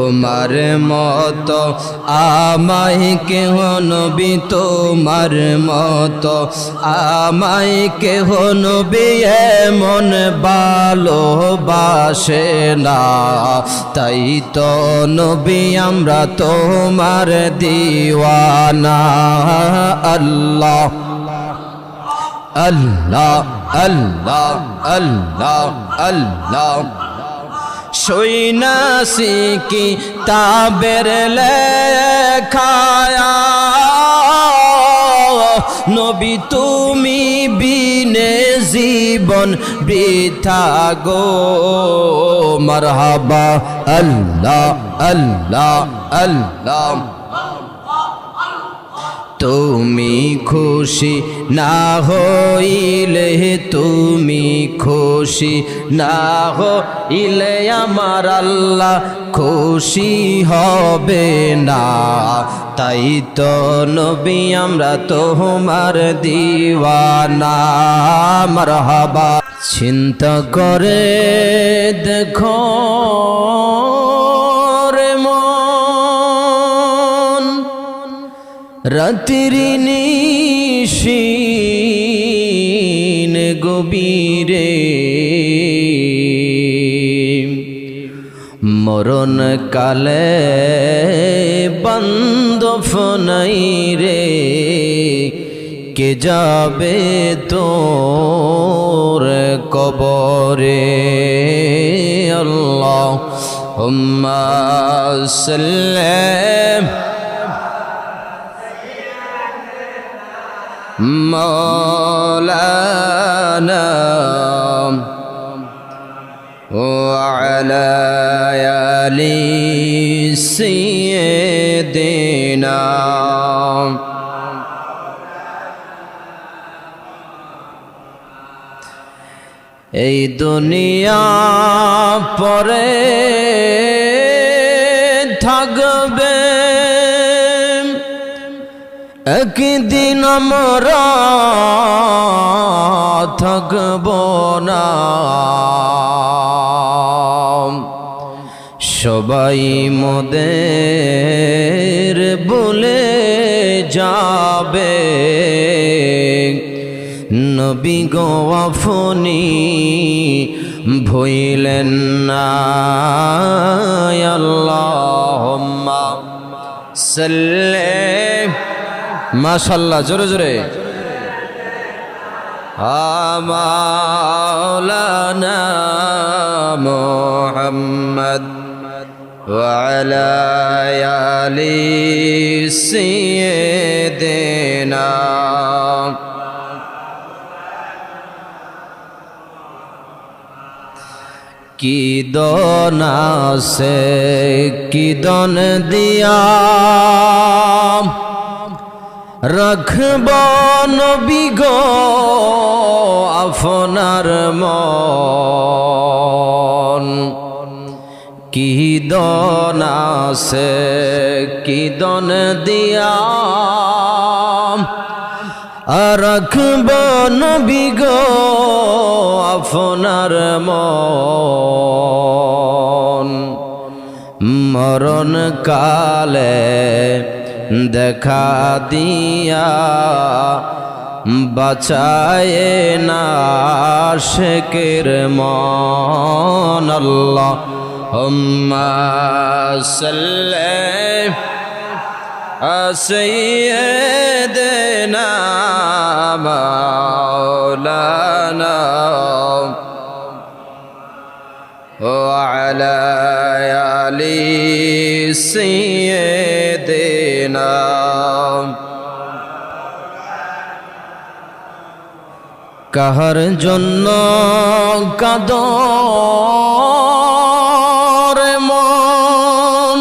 তোমার মতো আমায় কেহ নবী তোমার মতো আমায় কেহ নবী এমন ভালোবাসে না তাই তো নবী আমরা তোমার দিওয়ানা আল্লাহ আল্লাহ আল্লাহ আল্লাহ আল্লাহ সইনাসি কি তাবের লেখায়া নবী তুমি বিনে জীবন বৃথা গো মারহাবা আল্লাহ আল্লাহ আল্লাহ তুমি খুশি না হইলে তুমি খুশি না হইলে আমার আল্লাহ খুশি হবে না তাই তো নবী আমরা তোমার দিওয়ানা মারহাবা চিন্তা করে দেখো রাত্রি নিশিন গভীরে মরণ কালে বান্ধব নাই রে কে যাবে তোর কবরে আল্লাহুম্মা সাল্লি مولانا وعلى آل سيدنا এই দুনিয়া পরে থাকবে একদিন আমরা থাকব না সবাই মোদের বলে যাবে নবী গো আপনি ভুইলেন না আল্লাহুম্মা সাল্লি মাশাআল্লাহ জোরে জোরে মাওলানা মুহাম্মদ ওয়া আলা আলি সাইয়্যিদিনা কি দন আছে কি দন দিয়া রাখব নবী গো আপনার মন কি দন আছে কি দন দিয়া রাখব নবী গো আপনার মন মরণ কালে দেখা দিয়া বাঁচায় না শেকের মন আল্লাহুম্মা সাল্লি সাইয়্যিদিনা মাওলানা ওয়া আলা আলি সাইয়্যিদিনা কাহার জন্য কাঁদো রে মন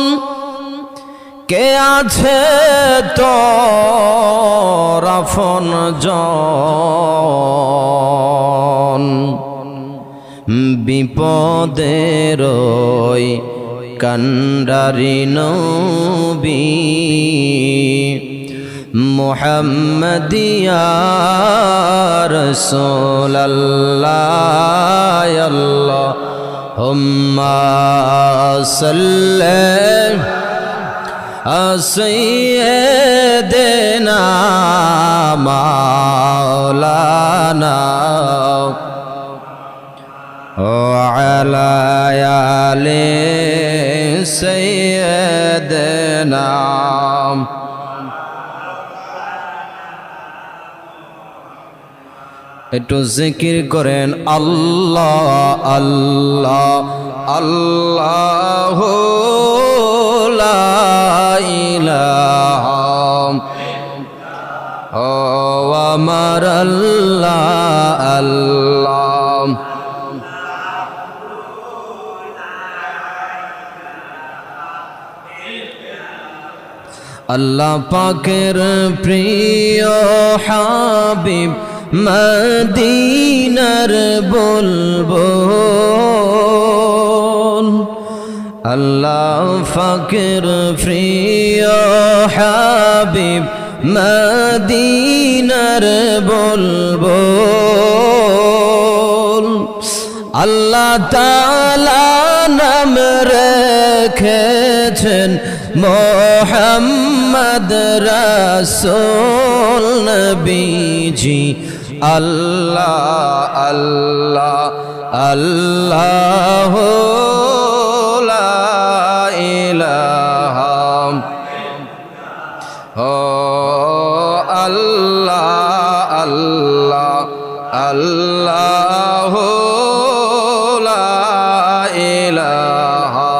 কে আছে তোর আপন জন বিপদের ওই কান্ডারি নবী মুহাম্মদিয়া রাসূলুল্লাহ salli sayyidina maulana wa ala ali sayyidina একটু জিকির করেন আল্লাহ আল্লাহ আল্লাহু লা ইলাহা ওয়া আমার আল্লাহ আল্লাহ আল্লাহ পাকের প্রিয় হাবিব মদিনার বুলবুল আল্লাহ পাকের প্রিয় হাবিব মদিনার বুলবুল আল্লাহ তাআলা নাম রেখেছেন মুহাম্মদ রাসূল নবীজি আল্লাহ আল্লাহ আল্লাহু লা ইলাহা ও আল্লাহ আল্লাহ আল্লাহু লা ইলাহা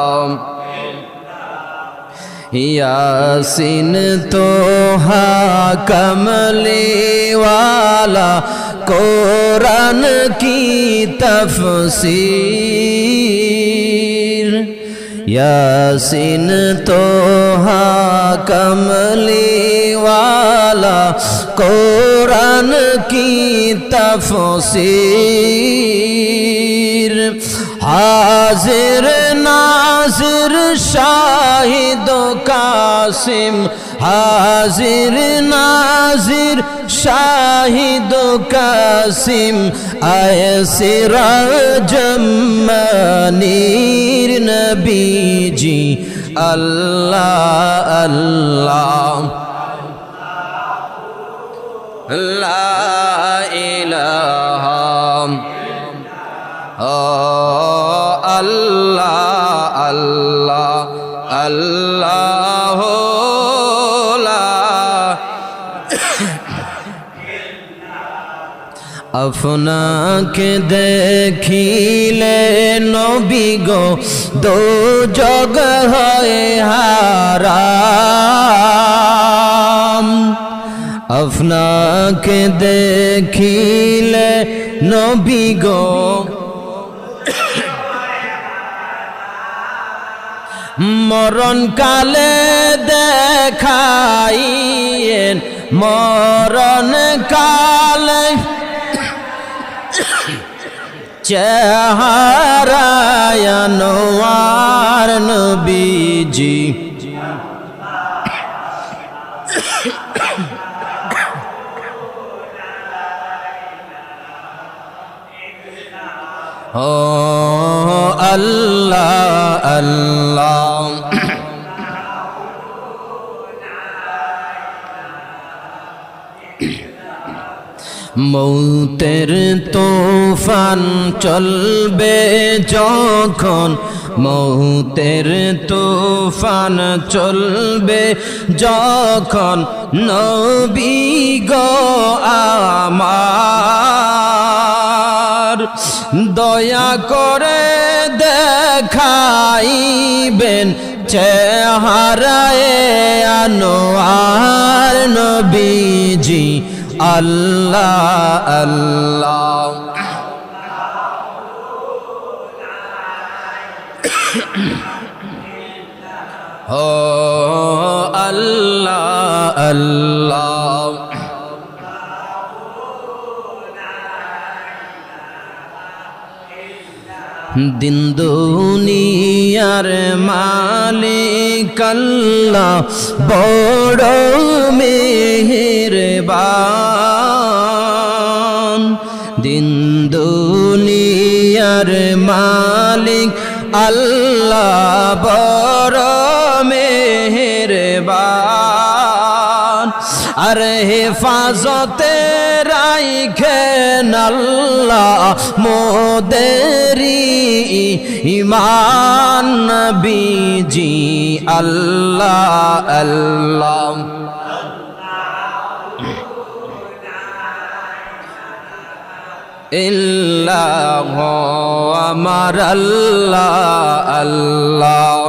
ইয়াসিন তোহা কমলি वाला कुरान की तफसीर यासीन तोहा कमली वाला कुरान की तफसीर हाजिर नाजिर शाहिद कासिम हाजिर नाजिर शाहिद कासिम आए सिराजम मनीर नबीजी अल्लाह अल्लाह ला इलाहा अल्लाह अल्लाह अल्लाह আপনাকে দেখিলে নবী গো দো জগ হয় হারাম আপনাকে দেখিলে নবী গো মরণ কালে দেখাইয়েন মরণ কালে চেহারায় আনোয়ার নবীজি ও আল্লাহ আল্লাহ মৌতের তুফান চলবে যখন মৌতের তুফান চলবে যখন নবী গো আমার দয়া করে দেখাইবেন চেহারায় আনোয়ার নবীজি আল্লাহ আল্লাহ ও আল্লাহ আল্লাহ দিন দুনিয়ার মালিক আল্লাহ বড় মেহেরবান দিন দুনিয়ার দুনিয়ার মালিক আল্লাহ বড় মেহেরবান আর হেফাজতে রাইখেন আল্লাহ মোদেরি ইমান নবীজি আল্লাহ আল্লাহ ইল্লাহ আমার আল্লাহ আল্লাহ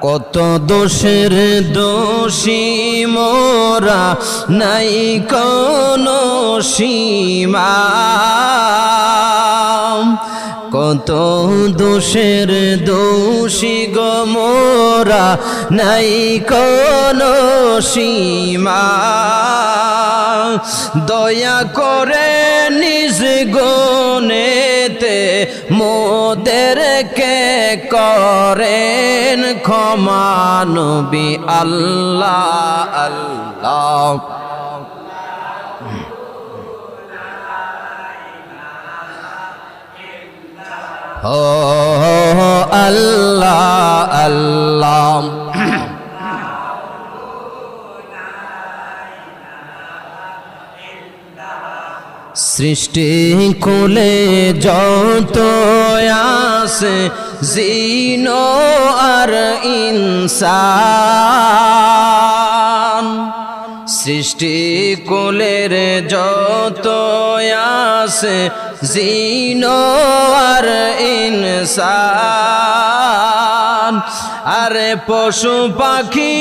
কত দোষের দোষী মোরা নাই কোনো সীমা কত দোষের দোষী গো মোরা নাই কোনো সীমা দয়া করে নিজ গুণেতে মোদেরকে করেন ক্ষমা নবী আল্লাহ আল্লাহ ও আল্লাহ আল্লাহ সৃষ্টি কুলে যত আছে জিন আর ইনসান সৃষ্টি কুলের যত আছে জিন আর ইনসান আরে পশু পাখি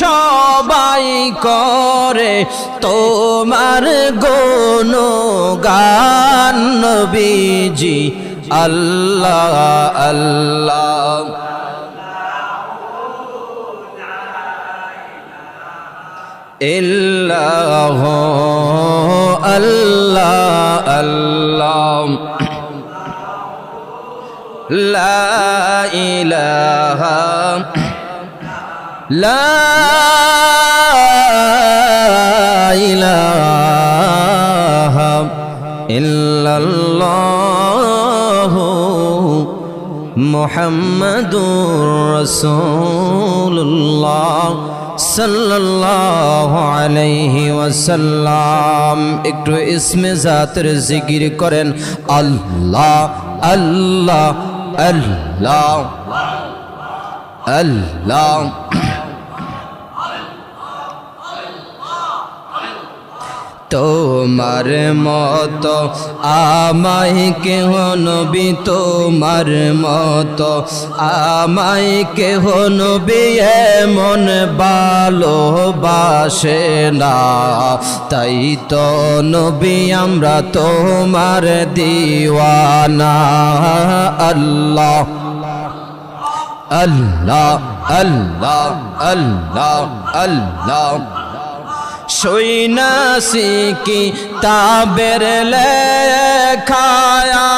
সবাই করে তোমার গুণগান নবীজি আল্লাহ আল্লাহ ইল্লাহ আল্লাহ আল্লাহ লা ইলাহা লা ইলাহা ইল্লাল্লাহ মুহাম্মাদুর রাসূলুল্লাহ সাল্লাল্লাহু আলাইহি ওয়াসাল্লাম একটু ইসমে জাতের জিকির করেন আল্লাহ আল্লাহ আল্লাহ আল্লাহ তোমার মতো আমায় কেহ নবী তোমার মতো আমায় কেহ নবী এমন ভালোবাসে না তাই তো নবী আমরা তোমার দিওয়ানা আল্লাহ আল্লাহ আল্লাহ আল্লাহ আল্লাহ সৈনাসি কি তাবের লেখায়া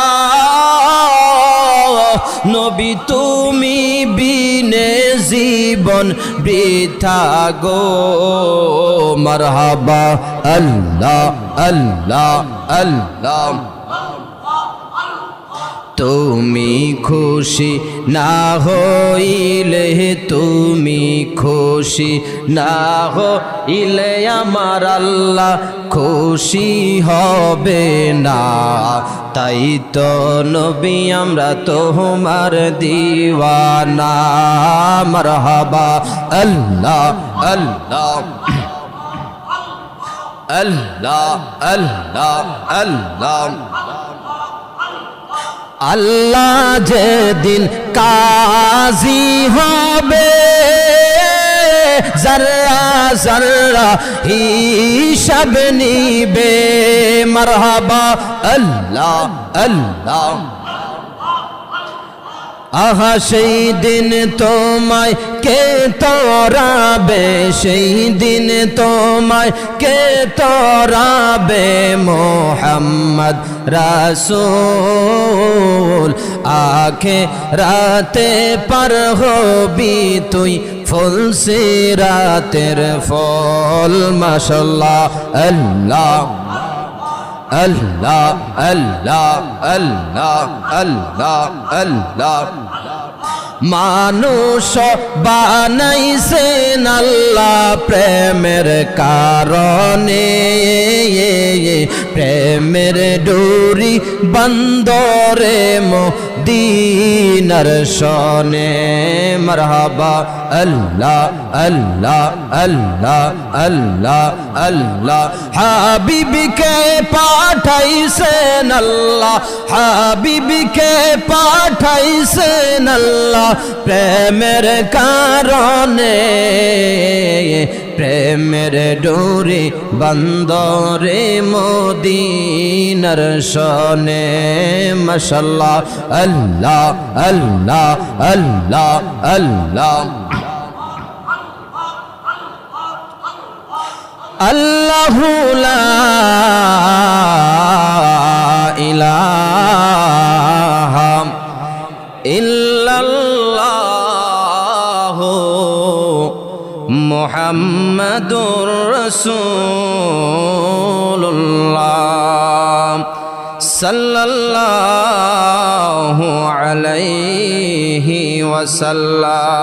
নবী তুমি বিনে জীবন বৃথা গো মারহাবা আল্লাহ আল্লাহ আল্লাহ তুমি খুশি না হইলে তুমি খুশি না হইলে আমার আল্লাহ খুশি হবে না তাই তো নবী আমরা তোমার দিওয়ানা মারহাবা আল্লাহ আল্লাহ আল্লাহ আল্লাহ আল্লাহ আল্লাহ যেদিন কাজী হবে জর্রা জর্রা হিসাব নিবে মারহাবা আল্লাহ আল্লাহ আহা সেই দিন তোমায় কে তরাবে, সেই দিন তোমায় কে তরাবে মোহাম্মদ রাসূল। আখে রাতে পার হবি তুই ফুল সিরাতের ফল। মাশাআল্লাহ আল্লাহ আল্লাহ আল্লাহ আল্লাহ আল্লাহ আল্লাহ। মানুষ বানাইছেন আল্লাহ প্রেমের কারণে, প্রেমের ডোরি বন্দরে মদিনার শনে। মারহাবা আল্লাহ আল্লাহ আল্লাহ আল্লাহ আল্লাহ। হাবিবকে পাঠাইছেন আল্লাহ, হাবিবকে পাঠাইছেন আল্লাহ প্রেমের কারণে, প্রেমের ডোরি বন্দরে মদিনার শনে। মাশাআল্লাহ আল্লাহ আল্লাহ আল্লাহ আল্লাহ। আল্লাহু লা ইলাহা ইল্লাল্লাহু মুহাম্মাদুর রাসূলুল্লাহ সাল্লাল্লাহু আলাইহি ওয়াসাল্লাম।